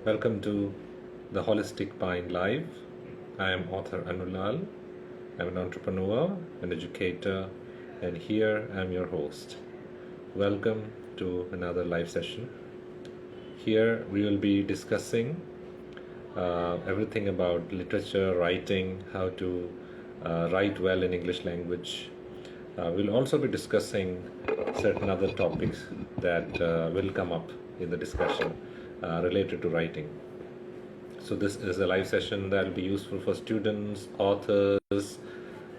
Welcome to the Holistic Mind Live. I am author Anulal. I'm an entrepreneur, an educator, and here I'm your host. Welcome to another live session. Here we will be discussing everything about literature, writing, how to write well in English language. We'll also be discussing certain other topics that will come up in the discussion related to writing. So this is a live session that will be useful for students, authors,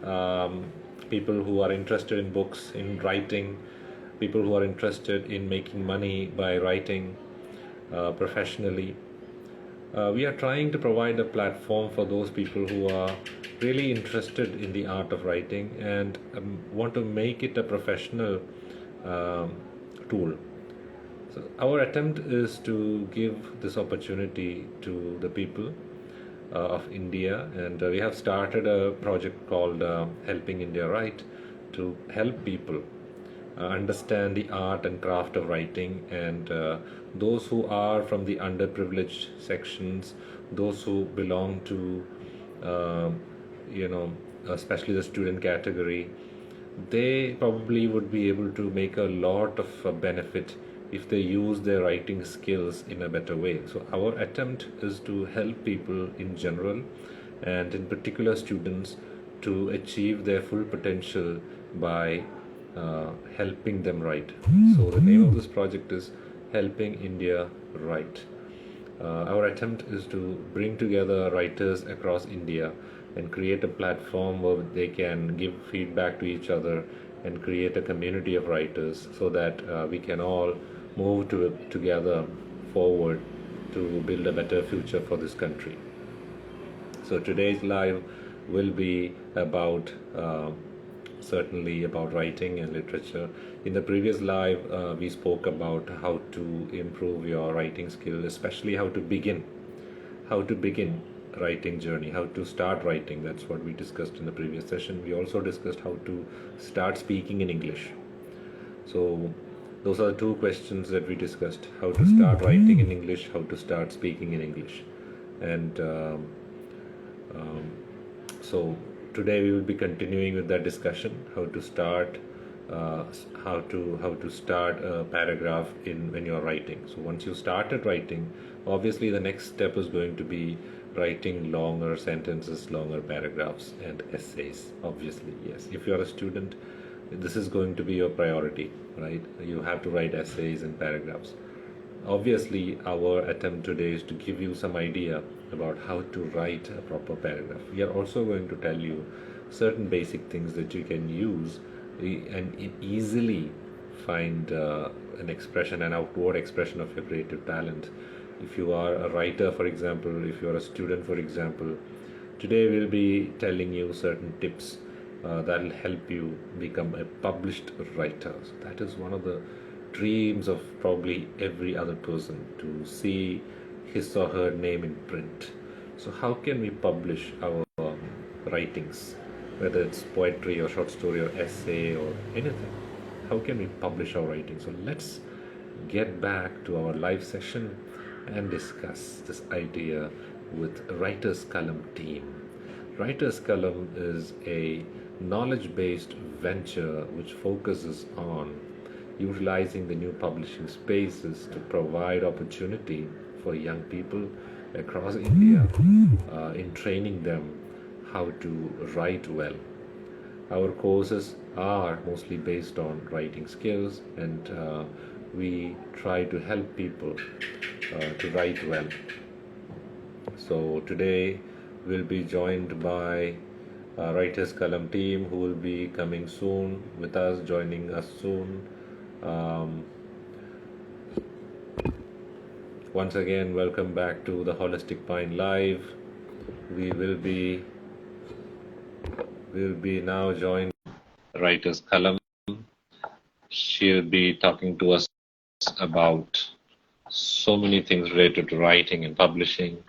um, people who are interested in books, in writing, people who are interested in making money by writing professionally. We are trying to provide a platform for those people who are really interested in the art of writing and want to make it a professional um, tool. So our attempt is to give this opportunity to the people of India, and we have started a project called Helping India Write to help people understand the art and craft of writing, and those who are from the underprivileged sections, those who belong to, uh, you know, especially the student category, they probably would be able to make a lot of benefit if they use their writing skills in a better way. So, our attempt is to help people in general and in particular students to achieve their full potential by helping them write. So, the name of this project is Helping India Write. Our attempt is to bring together writers across India and create a platform where they can give feedback to each other and create a community of writers so that we can all move together forward to build a better future for this country. So today's live will be about certainly about writing and literature. In the previous live, we spoke about how to improve your writing skill, especially how to begin writing journey, how to start writing. That's what we discussed in the previous session. We also discussed how to start speaking in English. So those are the two questions that we discussed: how to start writing in English, how to start speaking in English, and um, so today we will be continuing with that discussion: how to start, how to start a paragraph in when you are writing. So once you started writing, obviously the next step is going to be writing longer sentences, longer paragraphs, and essays. Obviously, yes. If you are a student, this is going to be your priority, right? You have to write essays and paragraphs. Obviously, our attempt today is to give you some idea about how to write a proper paragraph. We are also going to tell you certain basic things that you can use and easily find an expression, an outward expression of your creative talent. If you are a writer, for example, if you are a student, for example, today we'll be telling you certain tips that will help you become a published writer. So that is one of the dreams of probably every other person, to see his or her name in print. So how can we publish our writings, whether it's poetry or short story or essay or anything? How can we publish our writing? So let's get back to our live session and discuss this idea with Writers Column team. Writers Column is a knowledge based venture which focuses on utilizing the new publishing spaces to provide opportunity for young people across India in training them how to write well. Our courses are mostly based on writing skills, and we try to help people to write well. So today we'll be joined by Writers Column team who will be coming soon with us, joining us soon. Um, Once again, welcome back to the Holistic Mind Live. We will be now joined by Writers Column. She'll be talking to us about so many things related to writing and publishing.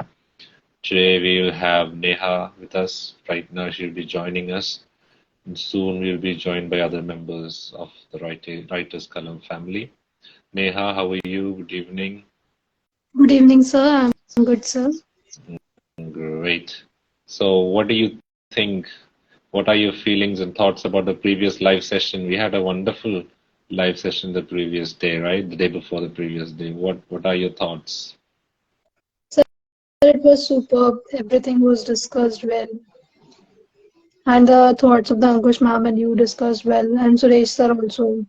Today we will have Neha with us. Right now she'll be joining us. And soon we'll be joined by other members of the Writers Column family. Neha, how are you? Good evening. Good evening, sir. Good, sir. Great. So, what do you think? What are your feelings and thoughts about the previous live session? We had a wonderful live session the previous day, right? The day before the previous day. What are your thoughts? Sir, it was superb. Everything was discussed well. And the thoughts of the Ankush ma'am and you discussed well. And Suresh sir also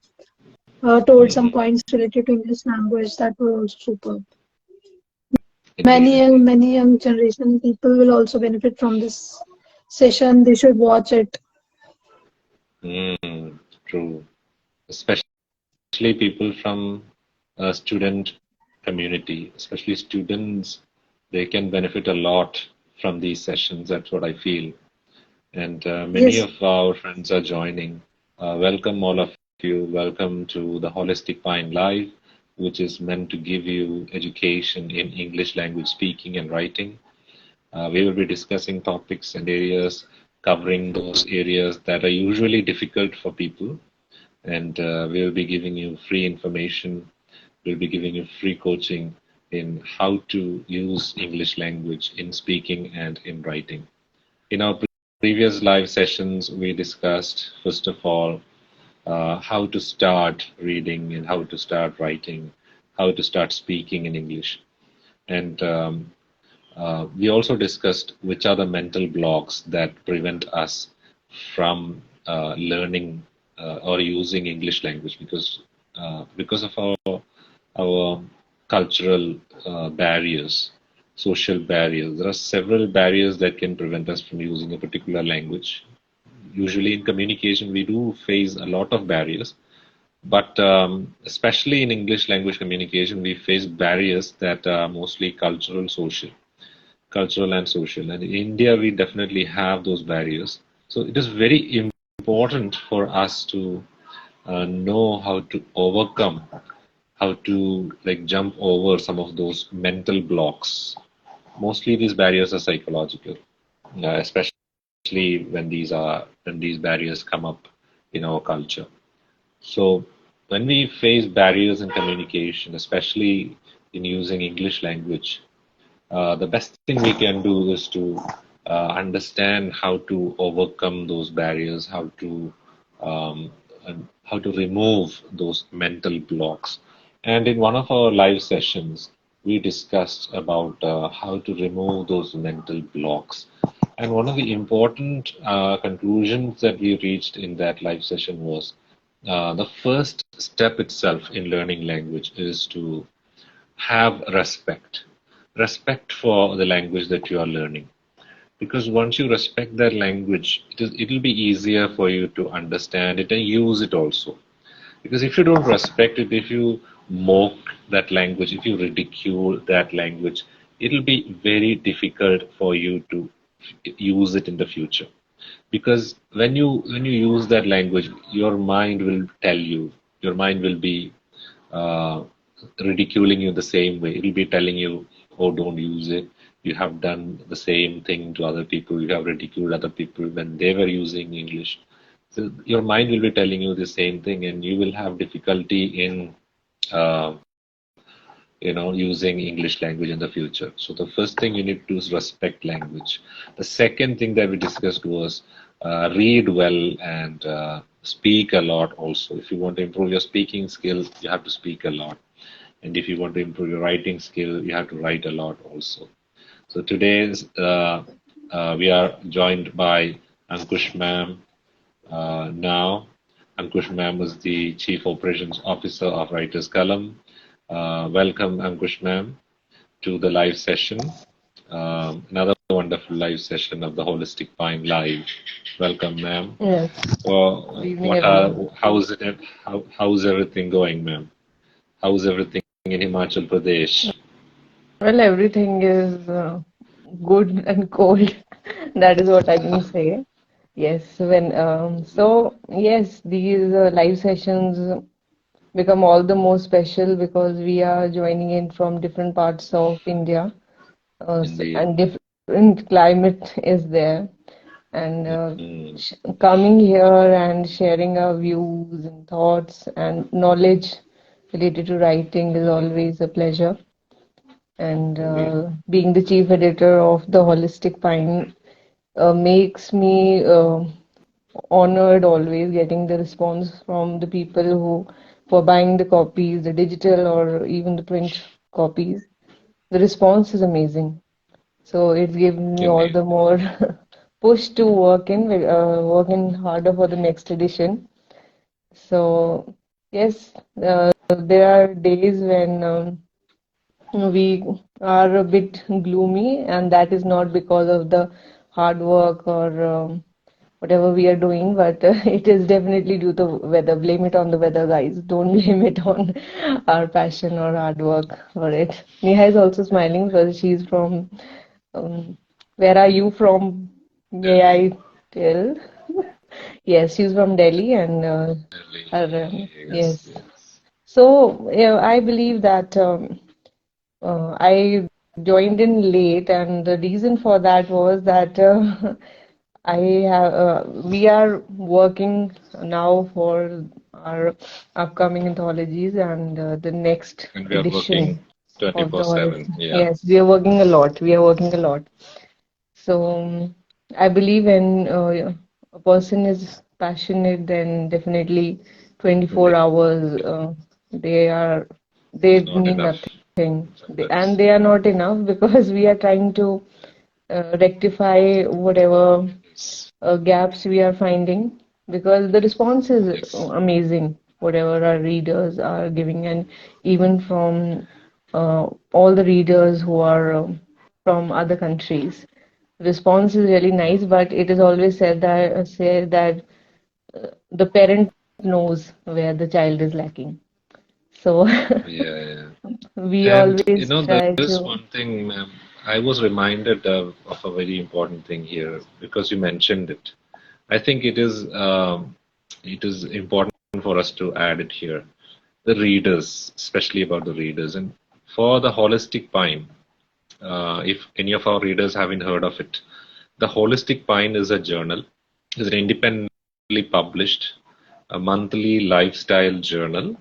told some Hmm. points related to English language that were also superb. Indeed. Many young generation people will also benefit from this session. They should watch it. True. Especially people from a student community, especially students, they can benefit a lot from these sessions. That's what I feel. And many Yes, of our friends are joining. Welcome, all of you. Welcome to the Holistic Mind Live, which is meant to give you education in English language speaking and writing. We will be discussing topics and areas covering those areas that are usually difficult for people. And we will be giving you free information. We'll be giving you free coaching in how to use English language in speaking and in writing. In our previous live sessions, we discussed, first of all, how to start reading and how to start writing, how to start speaking in English. And we also discussed which are the mental blocks that prevent us from learning or using English language because of our cultural barriers, social barriers. There are several barriers that can prevent us from using a particular language. Usually in communication, we do face a lot of barriers, but especially in English language communication, we face barriers that are mostly cultural and social. And in India, we definitely have those barriers. So it is very important for us to know how to overcome, how to like jump over some of those mental blocks. Mostly these barriers are psychological, especially when these barriers come up in our culture. So when we face barriers in communication, especially in using English language, the best thing we can do is to understand how to overcome those barriers, um, how to remove those mental blocks. And in one of our live sessions, we discussed about how to remove those mental blocks. And one of the important conclusions that we reached in that live session was the first step itself in learning language is to have respect for the language that you are learning, because once you respect that language, it'll be easier for you to understand it and use it also. Because if you don't respect it, if you mock that language, if you ridicule that language, it'll be very difficult for you to use it in the future. Because when you use that language, your mind will tell you, your mind will be uh, ridiculing you the same way. It'll be telling you, oh, don't use it. You have done the same thing to other people. You have ridiculed other people when they were using English. So your mind will be telling you the same thing, and you will have difficulty in, uh, using English language in the future. So the first thing you need to do is respect language. The second thing that we discussed was read well and speak a lot also. If you want to improve your speaking skill, you have to speak a lot. And if you want to improve your writing skill, you have to write a lot also. So today's we are joined by Ankush ma'am. Now, Ankush ma'am is the Chief Operations Officer of Writers Column. Welcome, Ankush ma'am, to the live session. Another wonderful live session of the Holistic Mind Live. Welcome, ma'am. Yes, Well, good evening, what are everyone. how's it? How's everything going, ma'am? How's everything in Himachal Pradesh? Well, everything is good and cold. That is what I can say. Yes, yes, these live sessions become all the more special because we are joining in from different parts of India, Indeed. and different climate is there. And Mm, coming here and sharing our views and thoughts and knowledge related to writing is always a pleasure. And Indeed. being the chief editor of the Holistic Pine makes me honored always getting the response from the people who for buying the copies, the digital or even the print copies. The response is amazing. So it's given me all Indeed. the more push to work in harder for the next edition. So yes, there are days when we are a bit gloomy, and that is not because of the hard work or whatever we are doing, but it is definitely due to weather. Blame it on the weather, guys. Don't blame it on our passion or hard work for it. Neha is also smiling because she's from, where are you from? May Delhi. I tell? Yes, she's from Delhi, and Delhi. Yes. yes. Yes. So yeah, I believe that I joined in late, and the reason for that was that I have we are working now for our upcoming anthologies and the next And we are working edition of the 24/7. Holistic. Yeah. Yes, we are working a lot. We are working a lot. So I believe when a person is passionate, then definitely 24 Indeed. hours they It's not need enough. nothing. And That's they are not enough because we are trying to rectify whatever yes. gaps we are finding because the response is Yes. amazing, whatever our readers are giving, and even from all the readers who are from other countries. Response is really nice, but it is always said that the parent knows where the child is lacking. So Yeah, yeah. we And always there try is to. one thing, ma'am. I was reminded of a very important thing here because you mentioned it. I think it is important for us to add it here. The readers, especially about the readers, and for the Holistic Pine. If any of our readers haven't heard of it, the Holistic Pine is a journal. It's an independently published, a monthly lifestyle journal,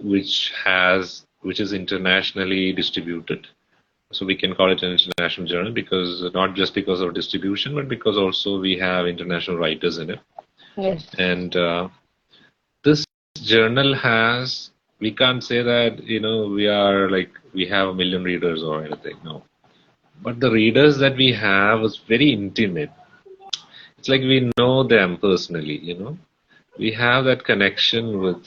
which is internationally distributed. So we can call it an international journal because not just because of distribution, but because also we have international writers in it. Yes, And this journal has, we can't say that, we are like, we have a million readers or anything. No. But the readers that we have is very intimate. It's like we know them personally. We have that connection with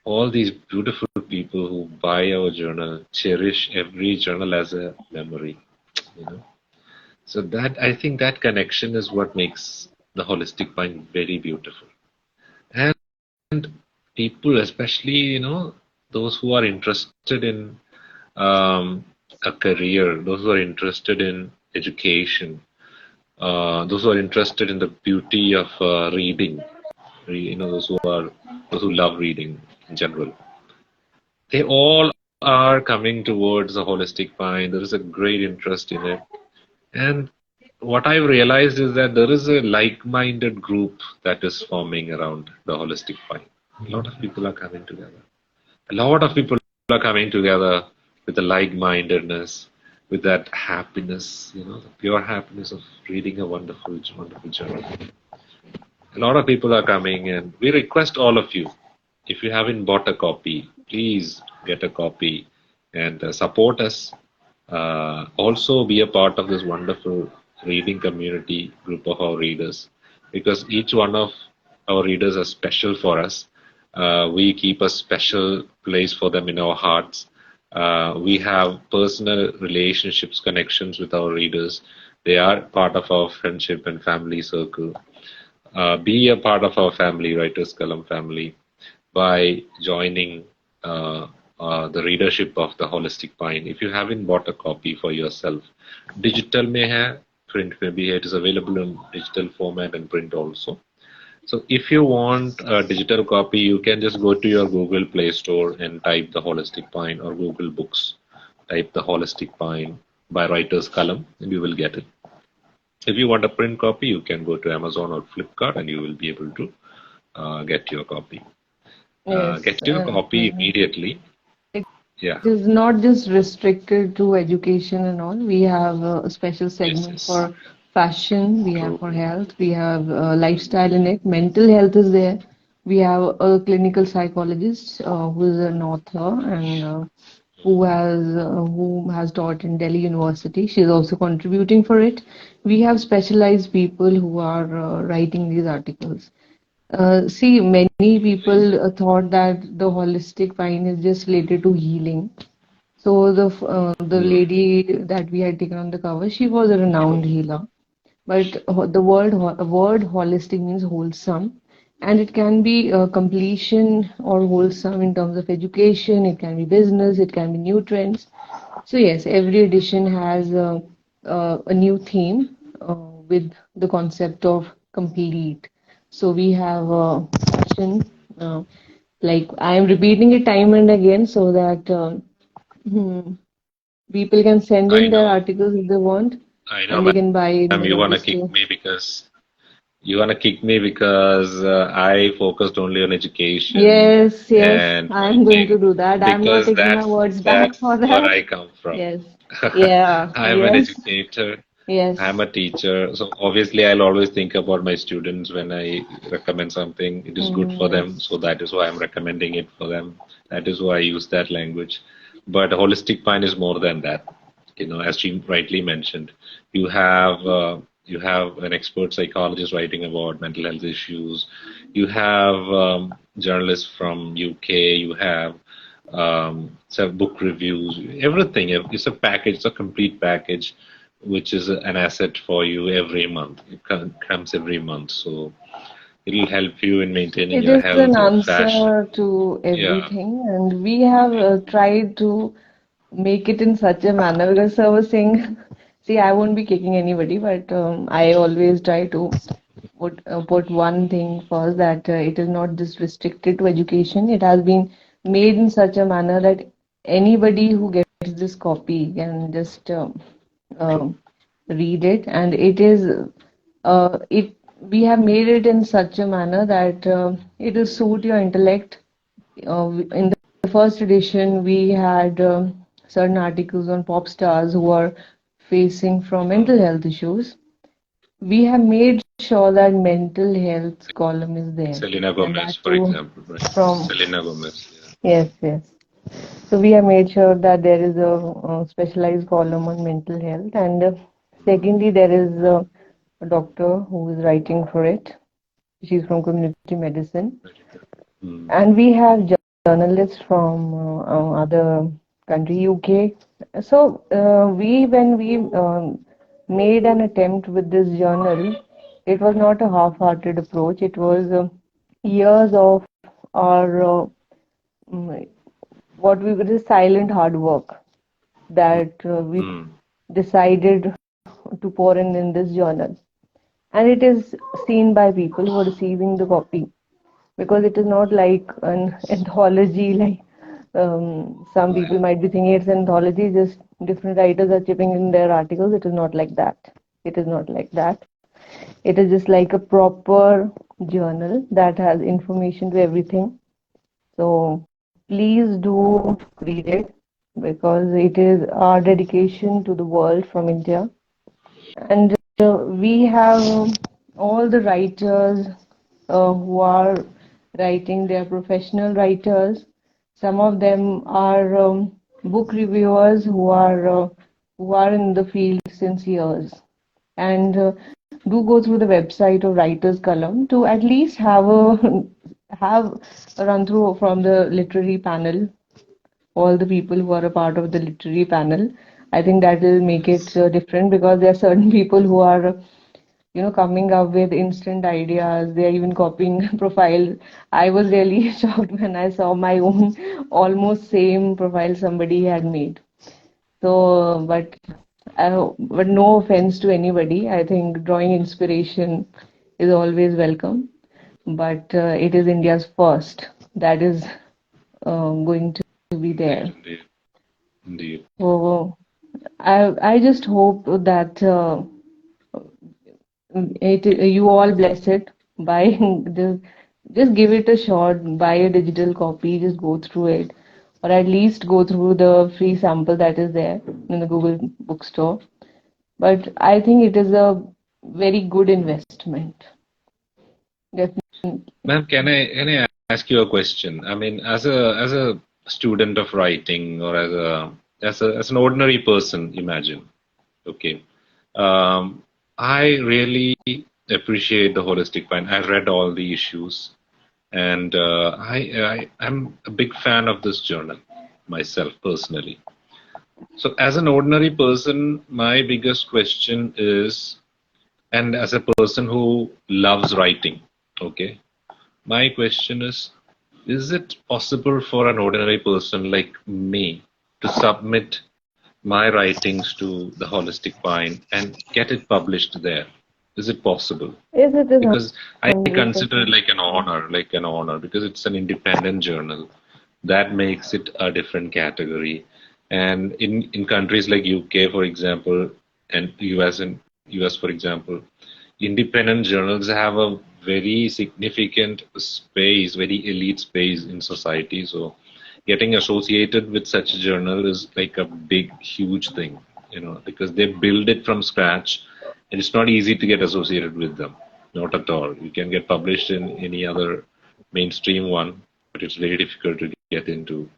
all these beautiful people who buy our journal, cherish every journal as a memory, you know. So that I think that connection is what makes the Holistic Mind very beautiful. And people, especially, those who are interested in a career, those who are interested in education, those who are interested in the beauty of reading, those who love reading in general, they all are coming towards the Holistic Mind. There is a great interest in it. And what I've realized is that there is a like-minded group that is forming around the Holistic Mind. A lot of people are coming together. A lot of people are coming together with a like-mindedness, with that happiness, the pure happiness of reading a wonderful, wonderful journal. A lot of people are coming, and we request all of you, if you haven't bought a copy, please get a copy and support us. Also, be a part of this wonderful reading community group of our readers, because each one of our readers are special for us. We keep a special place for them in our hearts. We have personal relationships, connections with our readers. They are part of our friendship and family circle. Be a part of our family, Writers Column family, by joining the readership of the Holistic Pine. If you haven't bought a copy for yourself, digital may have, print may be, it is available in digital format and print also. So if you want a digital copy, you can just go to your Google Play Store and type the Holistic Pine, or Google Books, type the Holistic Pine by Writers Column, and you will get it. If you want a print copy, you can go to Amazon or Flipkart and you will be able to get your copy. yes. Get your copy immediately. Yeah. It is not just restricted to education and all. We have a special Yes, segment yes. for fashion, we have True. for health, we have lifestyle in it, mental health is there. We have a clinical psychologist who is an author and who has taught in Delhi University. She is also contributing for it. We have specialized people who are writing these articles. See, many people thought that the holistic wine is just related to healing. So the Mm. lady that we had taken on the cover, she was a renowned healer. But the word holistic means wholesome, and it can be completion or wholesome in terms of education. It can be business. It can be nutrients. So yes, every edition has a new theme with the concept of complete. So we have fashion. Uh, like I am repeating it time and again so that hmm, people can send I in their know. articles if they want, I know, and they can buy in ma'am. the You wanna local kick store. me because I focused only on education Yes, yes, and I'm going to writing do that. I'm not because taking my words back that's for where that. I come from. Yes, yeah, I'm an yes, educator. I'm yes. a teacher. So obviously, I'll always think about my students when I recommend something. It is good for them. Yes. So that is why I'm recommending it for them. That is why I use that language. But holistic mind is more than that. As you rightly mentioned, you have uh, you have an expert psychologist writing about mental health issues. You have journalists from UK. You have some book reviews. Everything. It's a package. It's a complete package, which is an asset for you every month. It comes every month, so it'll help you in maintaining It your is an health, your fashion. answer to Yeah. everything, and we have tried to make it in such a manner because I was saying, see, I won't be kicking anybody, but I always try to put one thing first that it is not just restricted to education. It has been made in such a manner that anybody who gets this copy can just um, read it, and it is it we have made it in such a manner that it will suit your intellect. In the first edition, we had certain articles on pop stars who are facing from mental health issues. We have made sure that mental health column is there, Selena and Gomez, that for too example, right? from Selena Gomez. yes, yes. So we have made sure that there is a, specialized column on mental health, and secondly, there is a doctor who is writing for it. She's from community medicine, Hmm. and we have journalists from other country, UK. So we when we made an attempt with this journal, it was not a half-hearted approach. It was years of our mm, what we would say silent hard work that we Hmm. decided to pour in this journal. And it is seen by people who are receiving the copy because it is not like an anthology, like some people might be thinking it's an anthology, just different writers are chipping in their articles. It is not like that. It is not like that. It is just like a proper journal that has information to everything. So please do read it because it is our dedication to the world from India. And we have all the writers who are writing, they are professional writers. Some of them are book reviewers who are in the field since years. And do go through the website of Writers Column to at least have a run through from the literary panel, all the people who are a part of the literary panel. I think that will make it different because there are certain people who are coming up with instant ideas. They are even copying profiles. I was really shocked when I saw my own almost same profile somebody had made. So, but no offense to anybody. I think drawing inspiration is always welcome. But it is India's first that is going to be Indeed, there. indeed, indeed. So I just hope that you all bless it by just give it a shot, buy a digital copy, just go through it. or at least go through the free sample that is there in the Google Bookstore. But I think it is a very good investment. Definitely. Ma'am, can I ask you a question? I mean, as a student of writing, or as an ordinary person, imagine. Okay. I really appreciate the holistic mind. I read all the issues, and I'm a big fan of this journal myself personally. So, as an ordinary person, my biggest question is, and as a person who loves writing, okay, my question is it possible for an ordinary person like me to submit my writings to the Holistic Pine and get it published there? Is it possible? Yes, it is Because I consider it 100%. like an honor, because it's an independent journal. That makes it a different category. And in countries like UK, for example, and US, for example, independent journals have a very significant space, very elite space in society. So getting associated with such a journal is like a big, huge thing, because they build it from scratch, and it's not easy to get associated with them. Not at all. You can get published in any other mainstream one, but it's very difficult to get into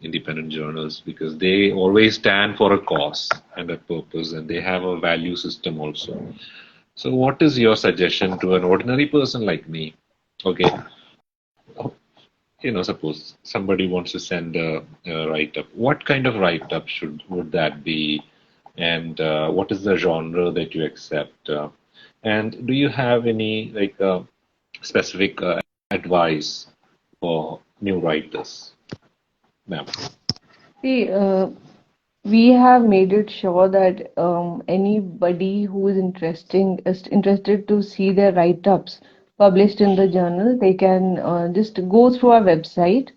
independent journals because they always stand for a cause and a purpose, and they have a value system also. So, what is your suggestion to an ordinary person like me? Okay, suppose somebody wants to send a write-up. What kind of write-up would that be, and what is the genre that you accept? And do you have any specific advice for new writers, ma'am? See, we have made it sure that anybody who is interested to see their write-ups published in the journal, they can just go through our website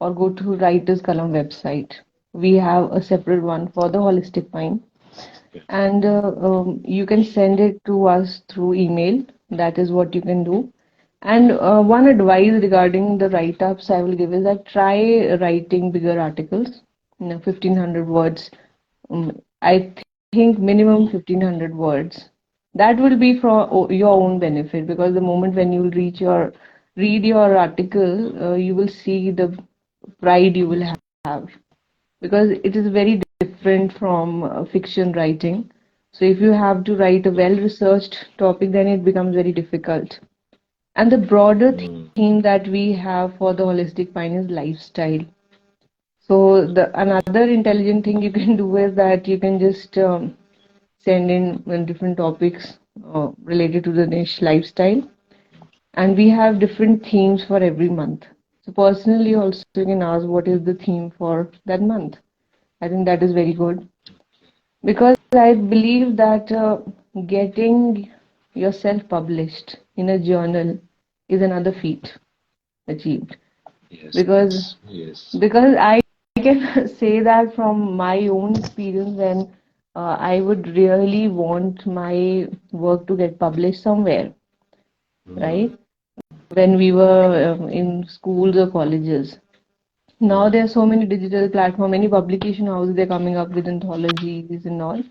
or go to Writers Column website. We have a separate one for the Holistic Mind, and you can send it to us through email. That is what you can do. And one advice regarding the write-ups I will give is that try writing bigger articles, 1500 words. I think minimum 1500 words. That will be for your own benefit, because the moment when you will read your article, you will see the pride you will have, because it is very different from fiction writing. So if you have to write a well-researched topic, then it becomes very difficult. And the broader Mm, theme that we have for the Holistic Mind is lifestyle. So the another intelligent thing you can do is that you can just send in different topics related to the niche lifestyle, and we have different themes for every month. So personally, also you can ask what is the theme for that month. I think that is very good, because I believe that getting yourself published in a journal is another feat achieved. yes, because yes. because I can say that from my own experience, when I would really want my work to get published somewhere, Mm, right? When we were in schools or colleges. Now there are mm, so many digital platforms, many publication houses, they're coming up with anthologies and all.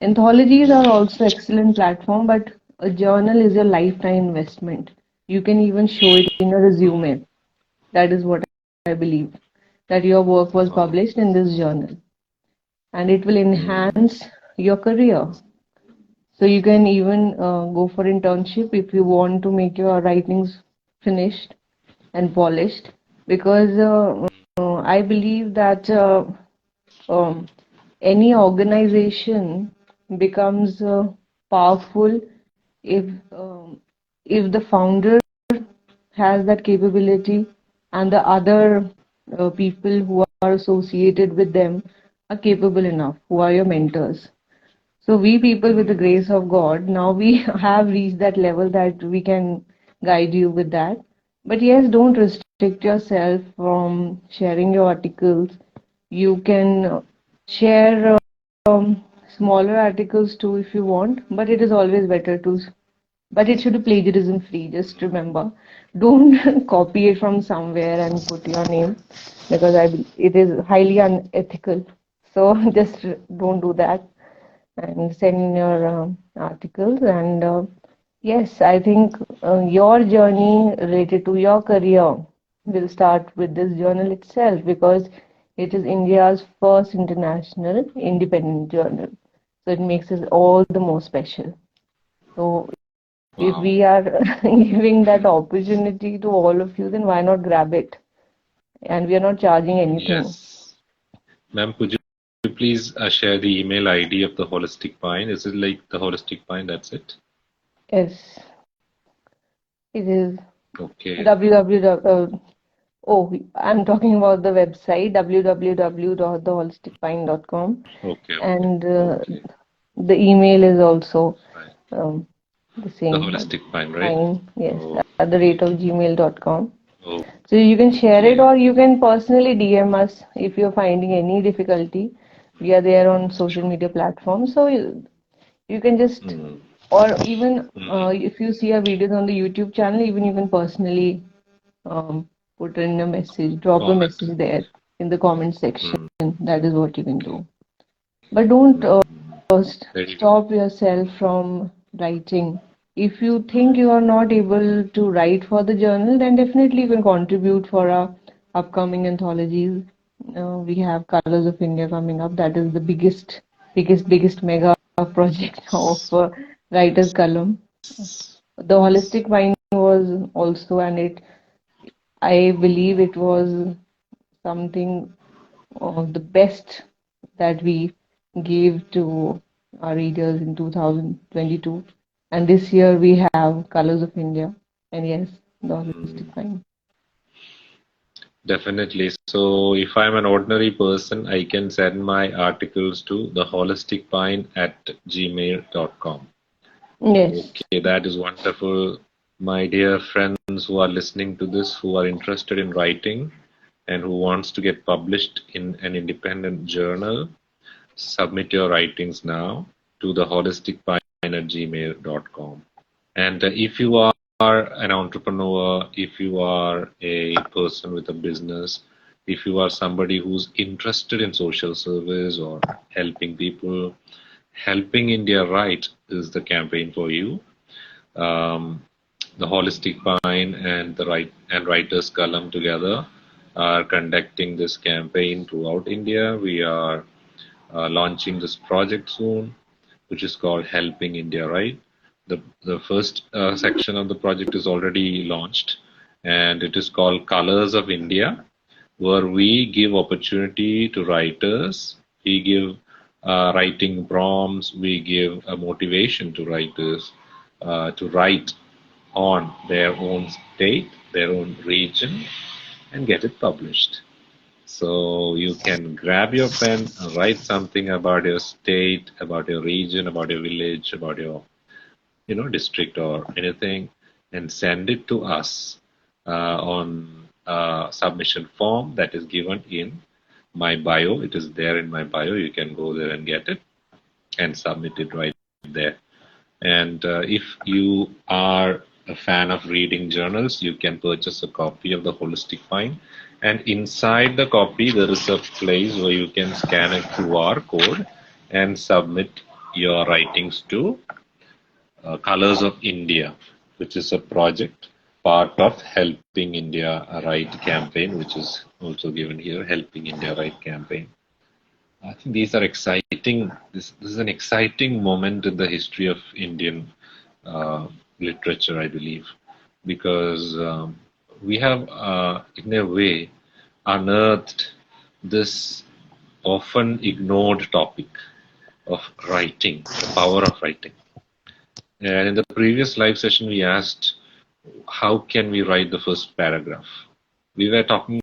Anthologies are mm, also excellent platform, but a journal is a lifetime investment. You can even show it in a resume. That is what I believe, that your work was oh, published in this journal, and it will mm, enhance your career. So you can even go for internship if you want to make your writings finished and polished, because I believe that um, any organization becomes powerful if if the founder has that capability, and the other people who are associated with them are capable enough, who are your mentors. So we people, with the mm, grace of God, now we have reached that level that we can guide you with that. But yes, don't restrict yourself from sharing your articles. You can share smaller articles too if you want, but it is always better to but it should be plagiarism free. Just remember, don't copy it from somewhere and put your name, because it is highly unethical. So just don't do that, and send in your articles. And yes, I think your journey related to your career will start with this journal itself, because it is India's first international independent journal. So it makes it all the more special. So if Wow. we are giving that opportunity to all of you, then why not grab it? And we are not charging anything. Yes. Ma'am, could you please share the email ID of the Holistic Pine? Is it like the Holistic Pine? That's it? Yes, it is Okay. www. Oh, I'm talking about the website www.theholisticpine.com, Okay. Okay. and Okay. the email is also Right. um, the The same. Holistic Pine, right? Pine, yes, at the Okay. rate of gmail.com. Oh, So you can share it, okay. or you can personally DM us if you're finding any difficulty. We are there on social Sure. media platforms, so you can just, Mm. or even Mm. if you see our videos on the YouTube channel, even you can personally put in a message, drop a Comment. message there in the comment section. Mm. That is what you can Okay. do. But don't Mm. Very good. stop yourself from writing. If you think you are not able to write for the journal, then definitely you can contribute for our upcoming anthologies. We have Colors of India coming up. That is the biggest mega project of Writer's Column. The Holistic Mind was also, and I believe it was something of the best that we gave to our readers in 2022. And this year we have Colors of India. And yes, the Mm. Holistic Mind. Definitely. So if I'm an ordinary person, I can send my articles to theholisticpine@gmail.com. Yes. Okay, that is wonderful. My dear friends who are listening to this, who are interested in writing and who wants to get published in an independent journal, submit your writings now to theholisticpine@gmail.com. And if you are an entrepreneur, if you are a person with a business, if you are somebody who's interested in social service or helping people, helping India right is the campaign for you. Um, the Holistic Pine and the Writers Column together are conducting this campaign throughout India. We are launching this project soon, which is called Helping India Right. The first section of the project is already launched, and it is called Colors of India, where we give opportunity to writers. We give writing prompts. We give a motivation to writers to write on their own state, their own region, and get it published. So you can grab your pen and write something about your state, about your region, about your village, about your district or anything, and send it to us on submission form that is given in my bio. It is there in my bio. You can go there and get it and submit it right there. And if you are a fan of reading journals, you can purchase a copy of the Holistic Pine. And inside the copy, there is a place where you can scan a QR code and submit your writings to Colors of India, which is a project part of Helping India Right campaign, which is also given here, Helping India Right campaign. I think these are exciting. This is an exciting moment in the history of Indian literature, I believe, because we have, in a way, unearthed this often ignored topic of writing, the power of writing. And in the previous live session, we asked, how can we write the first paragraph? We were talking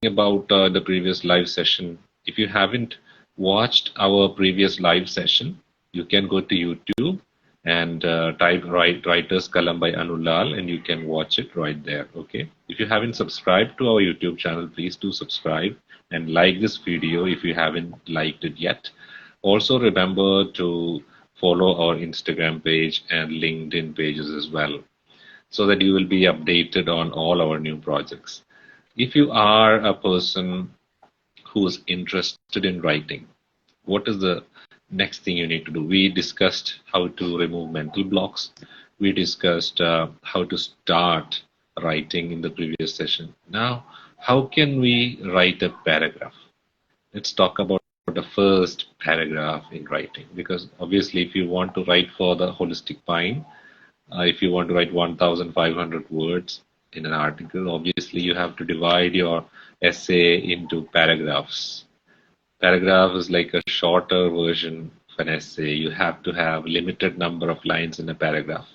about the previous live session. If you haven't watched our previous live session, you can go to YouTube and type Writer's Column by Anulal and you can watch it right there. Okay. If you haven't subscribed to our YouTube channel, please do subscribe and like this video if you haven't liked it yet. Also remember to follow our Instagram page and LinkedIn pages as well, so that you will be updated on all our new projects. If you are a person who's interested in writing, what is the next thing you need to do? We discussed how to remove mental blocks. We discussed how to start writing in the previous session. Now, how can we write a paragraph? Let's talk about the first paragraph in writing, because obviously if you want to write for the holistic mind, if you want to write 1,500 words in an article, obviously you have to divide your essay into paragraphs. Paragraph is like a shorter version of an essay. You have to have limited number of lines in a paragraph.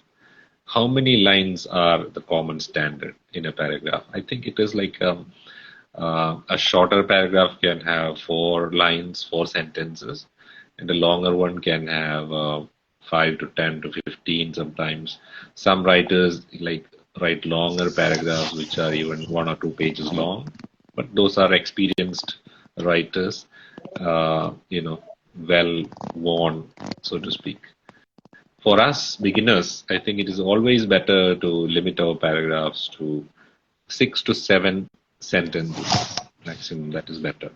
How many lines are the common standard in a paragraph? I think it is like a shorter paragraph can have 4 lines, 4 sentences, and a longer one can have 5 to 10 to 15 sometimes. Some writers write longer paragraphs which are even 1 or 2 pages long, but those are experienced writers, well worn, so to speak. For us beginners, I think it is always better to limit our paragraphs to 6 to 7 sentences maximum. That is better.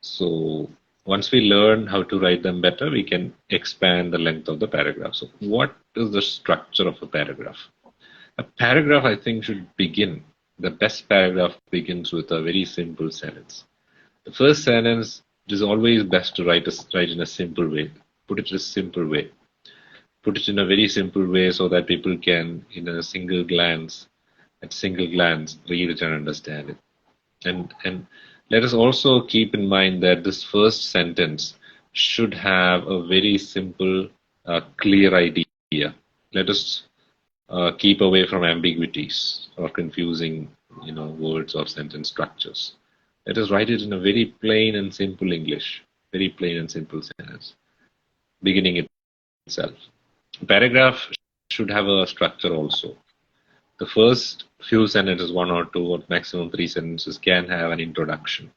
So once we learn how to write them better, we can expand the length of the paragraph. So what is the structure of a paragraph? A paragraph, I think, should begin, the best paragraph begins with a very simple sentence. The first sentence, it is always best to write in a simple way. Put it in a simple way. Put it in a very simple way so that people can, in a single glance, read it and understand it. And let us also keep in mind that this first sentence should have a very simple, clear idea. Let us keep away from ambiguities or confusing, words or sentence structures. Let us write it in a very plain and simple English, very plain and simple sentence, beginning itself. A paragraph should have a structure also. The first few sentences, 1 or 2 or maximum 3 sentences, can have an introduction.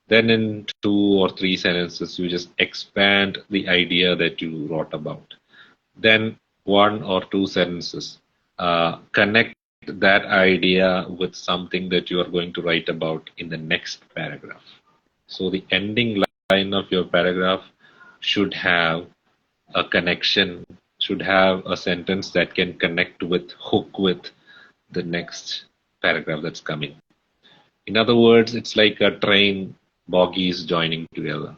Then in 2 or 3 sentences, you just expand the idea that you wrote about. Then 1 or 2 sentences, connect that idea with something that you are going to write about in the next paragraph. So the ending line of your paragraph should have a connection, should have a sentence that can hook with the next paragraph that's coming. In other words, it's like a train bogies joining together.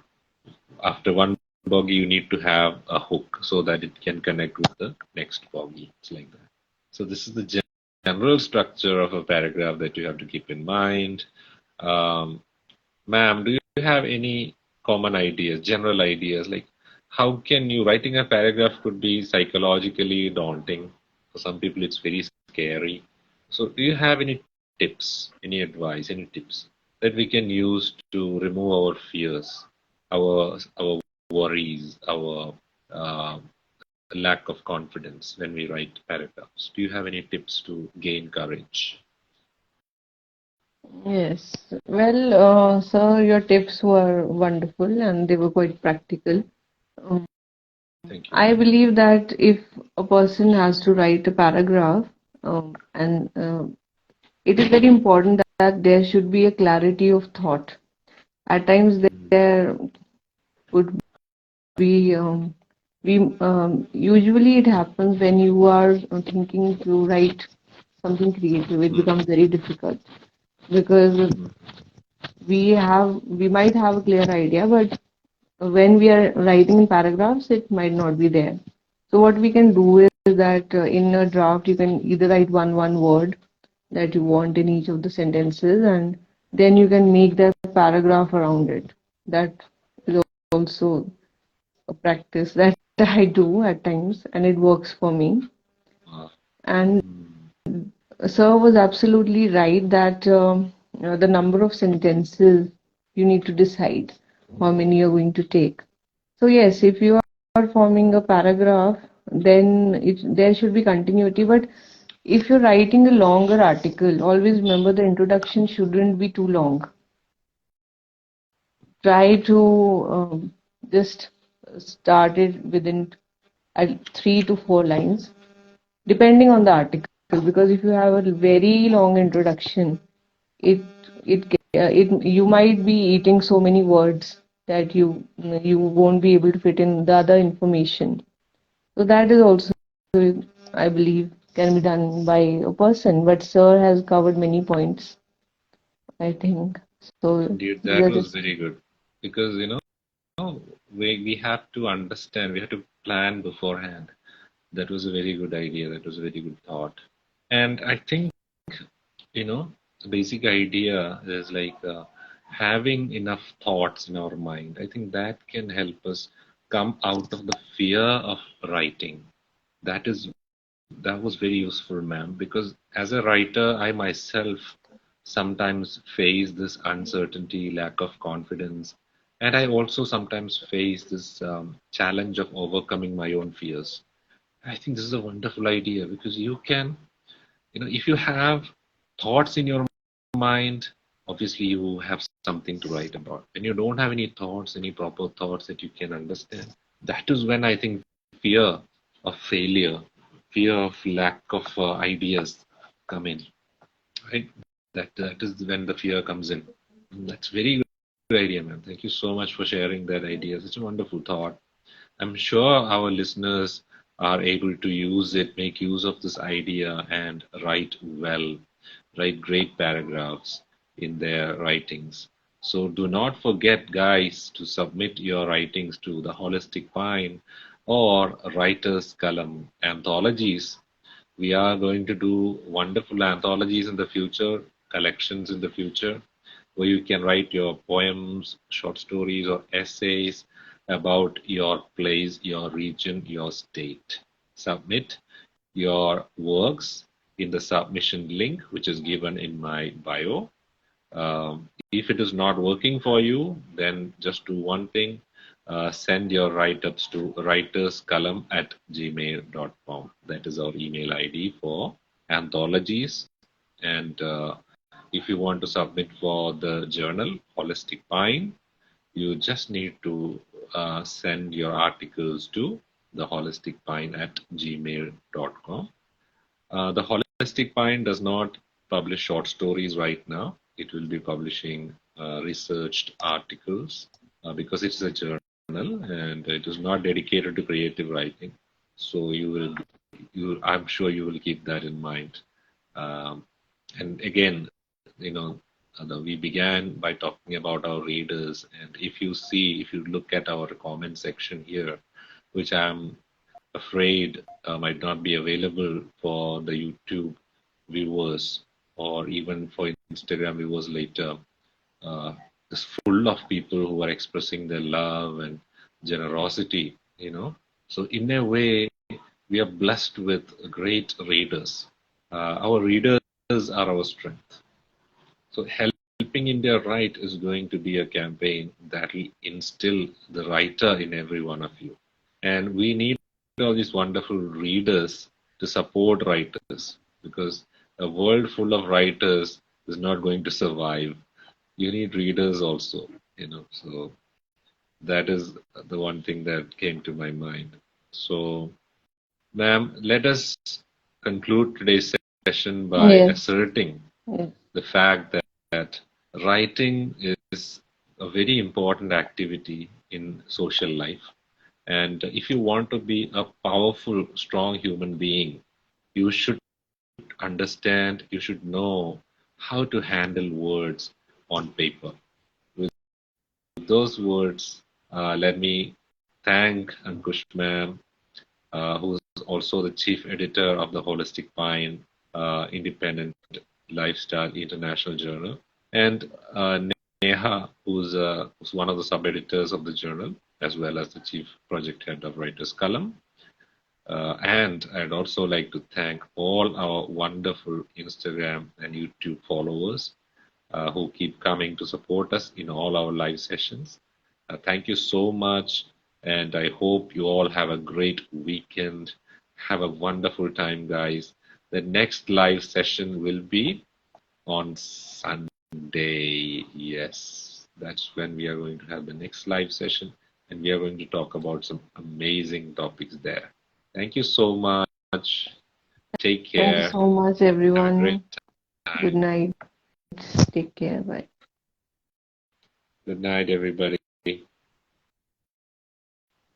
After one bogie, you need to have a hook so that it can connect with the next bogie. It's like that. So this is the general structure of a paragraph that you have to keep in mind. Ma'am, do you have any common ideas, general ideas, like how can you, writing a paragraph could be psychologically daunting. For some people, it's very scary. So do you have any tips, any advice, any tips that we can use to remove our fears, our worries, our lack of confidence when we write paragraphs? Do you have any tips to gain courage? Yes. Well, sir, your tips were wonderful and they were quite practical. Thank you. I believe that if a person has to write a paragraph, and it is very important that there should be a clarity of thought. At times there would be usually it happens when you are thinking to write something creative, it becomes very difficult because we might have a clear idea, but when we are writing in paragraphs, it might not be there. So what we can do is that in a draft, you can either write one word that you want in each of the sentences, and then you can make that paragraph around it. That is also a practice that I do at times, and it works for me. And sir was absolutely right that the number of sentences you need to decide how many you're going to take. So yes, if you are forming a paragraph, then there should be continuity. But if you're writing a longer article, always remember the introduction shouldn't be too long. Try to just start it within 3 to 4 lines, depending on the article. Because if you have a very long introduction, it you might be eating so many words that you won't be able to fit in the other information. So that is also, I believe, can be done by a person. But Sir has covered many points, I think. So Dude, these that are was just very good because we have to understand, we have to plan beforehand. That was a very good idea. That was a very good thought. And I think, the basic idea is like having enough thoughts in our mind. I think that can help us come out of the fear of writing. That is that was very useful, ma'am, because as a writer, I myself sometimes face this uncertainty, lack of confidence, and I also sometimes face this challenge of overcoming my own fears. I think this is a wonderful idea because you can, if you have thoughts in your mind, obviously you have something to write about. When you don't have any thoughts, any proper thoughts that you can understand, that is when I think fear of failure, fear of lack of ideas come in. Right? That is when the fear comes in. That's very good idea, man. Thank you so much for sharing that idea. Such a wonderful thought. I'm sure our listeners are able to use it, make use of this idea, and write well, write great paragraphs in their writings. So do not forget, guys, to submit your writings to the Holistic Pine or Writer's Column anthologies. We are going to do wonderful anthologies in the future, collections in the future, where you can write your poems, short stories, or essays about your place, your region, your state. Submit your works in the submission link, which is given in my bio. If it is not working for you, then just do one thing. Send your write-ups to writerscolumn@gmail.com. That is our email ID for anthologies. And if you want to submit for the journal, Holistic Pine, you just need to send your articles to theholisticpine@gmail.com. The Holistic Pine does not publish short stories right now. It will be publishing researched articles because it's a journal and it is not dedicated to creative writing. So I'm sure you will keep that in mind. And again, we began by talking about our readers, and if you look at our comment section here, which I'm afraid might not be available for the YouTube viewers or even for Instagram viewers later. It's full of people who are expressing their love and generosity, So in a way, we are blessed with great readers. Our readers are our strength. So helping India write is going to be a campaign that will instill the writer in every one of you. And we need all these wonderful readers to support writers because a world full of writers is not going to survive. You need readers also, So that is the one thing that came to my mind. So, ma'am, let us conclude today's session by yes, asserting yes, the fact that writing is a very important activity in social life. And if you want to be a powerful, strong human being, you should understand, you should know how to handle words on paper. With those words, let me thank Ankush ma'am, who is also the chief editor of the Holistic Pine Independent Lifestyle International Journal, and Neha, who's one of the sub-editors of the journal, as well as the chief project head of Writers Column. And I'd also like to thank all our wonderful Instagram and YouTube followers who keep coming to support us in all our live sessions. Thank you so much, and I hope you all have a great weekend. Have a wonderful time, guys. The next live session will be on Sunday. Yes, that's when we are going to have the next live session, and we are going to talk about some amazing topics there. Thank you so much. Take Thank you care. so much, Have a everyone. great time. Good night. Take care. Bye. Good night, everybody.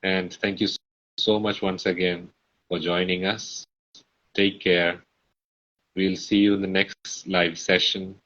And thank you so much once again for joining us. Take care. We'll see you in the next live session.